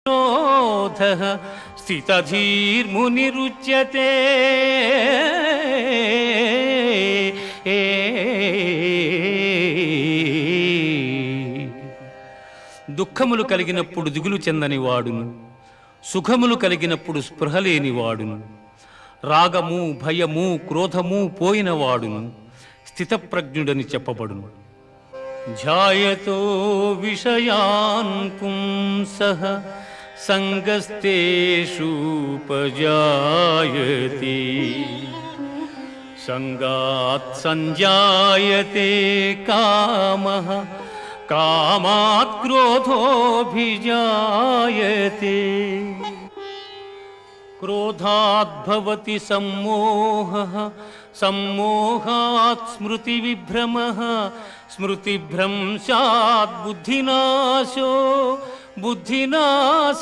क्रोधः स्थितधीर्मुनिरुच्यते। దుఃఖములు కలిగినప్పుడు దిగులు చెందని వాడును, సుఖములు కలిగినప్పుడు స్పృహ లేని వాడును, రాగము భయము క్రోధము పోయిన వాడును స్థితప్రజ్ఞుడని చెప్పబడును. ధ్యాయతో విషయాన్ పుంసః సంగస్తేషూపజాయతే, సంగాత్ సంజాయతే కామః, కామాత్ క్రోధోభిజాయతే. క్రోధాత్ భవతి సమ్మోహః, సమ్మోహాత్ స్మృతివిభ్రమః, స్మృతిభ్రంశాత్ బుద్ధినాశో, బుద్ధినాశ